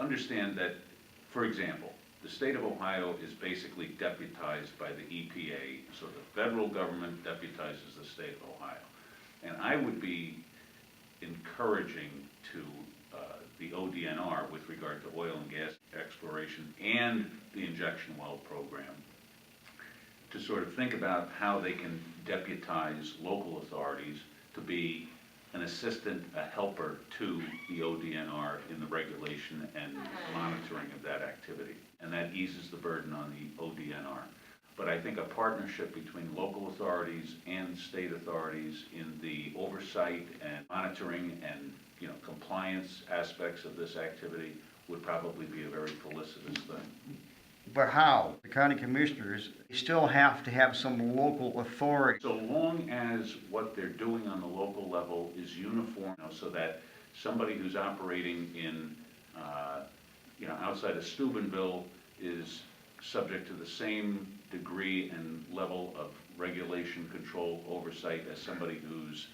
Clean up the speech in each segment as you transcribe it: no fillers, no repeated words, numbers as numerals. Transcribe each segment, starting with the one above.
understand that, for example, the state of Ohio is basically deputized by the EPA, so the federal government deputizes the state of Ohio. And I would be encouraging to the ODNR with regard to oil and gas exploration and the injection well program to sort of think about how they can deputize local authorities to be an assistant, a helper to the ODNR in the regulation and monitoring of that activity. And that eases the burden on the ODNR. But I think a partnership between local authorities and state authorities in the oversight and monitoring and compliance aspects of this activity would probably be a very felicitous thing. But how? The county commissioners still have to have some local authority. So long as what they're doing on the local level is uniform, so that somebody who's operating in, outside of Steubenville is subject to the same degree and level of regulation, control, oversight as somebody who's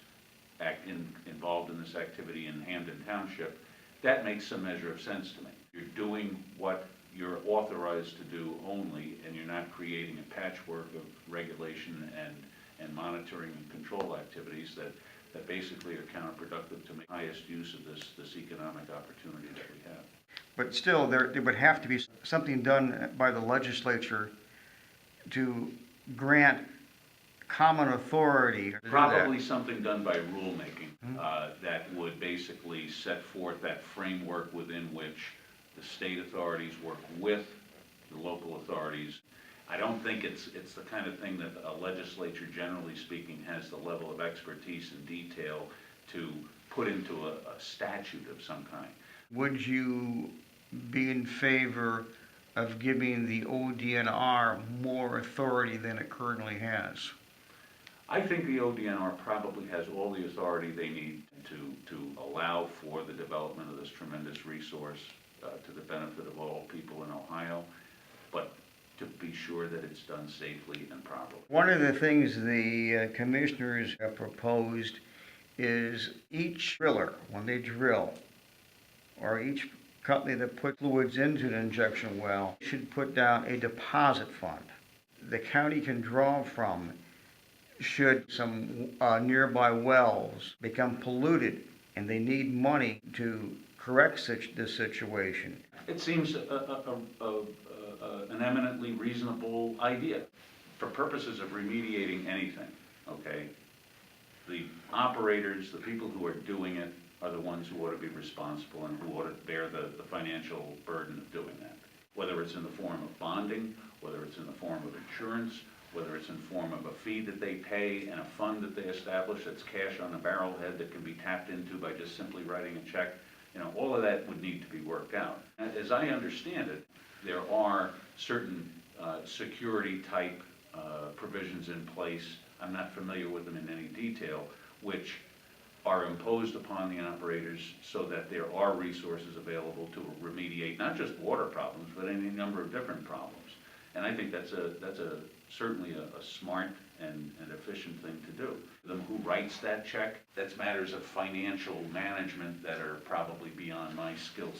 involved in this activity in Hamden Township, that makes some measure of sense to me. You're doing what you're authorized to do only, and you're not creating a patchwork of regulation and monitoring and control activities that basically are counterproductive to make highest use of this economic opportunity that we have. But still, there would have to be something done by the legislature to grant common authority. Probably something done by rulemaking that would basically set forth that framework within which the state authorities work with the local authorities. I don't think it's the kind of thing that a legislature, generally speaking, has the level of expertise and detail to put into a statute of some kind. Would you be in favor of giving the ODNR more authority than it currently has? I think the ODNR probably has all the authority they need to allow for the development of this tremendous resource to the benefit of all people in Ohio, but to be sure that it's done safely and properly. One of the things the commissioners have proposed is each driller, when they drill, or each company that puts fluids into an injection well, should put down a deposit fund the county can draw from should some nearby wells become polluted and they need money to correct this situation. It seems an eminently reasonable idea. For purposes of remediating anything, okay, the operators, the people who are doing it, are the ones who ought to be responsible and who ought to bear the financial burden of doing that. Whether it's in the form of bonding, whether it's in the form of insurance, whether it's in the form of a fee that they pay and a fund that they establish that's cash on the barrelhead that can be tapped into by just simply writing a check, all of that would need to be worked out. As I understand it, there are certain security type provisions in place. I'm not familiar with them in any detail, which are imposed upon the operators so that there are resources available to remediate not just water problems, but any number of different problems. And I think that's certainly a smart and efficient thing to do. Who writes that check, that's matters of financial management that are probably beyond my skills.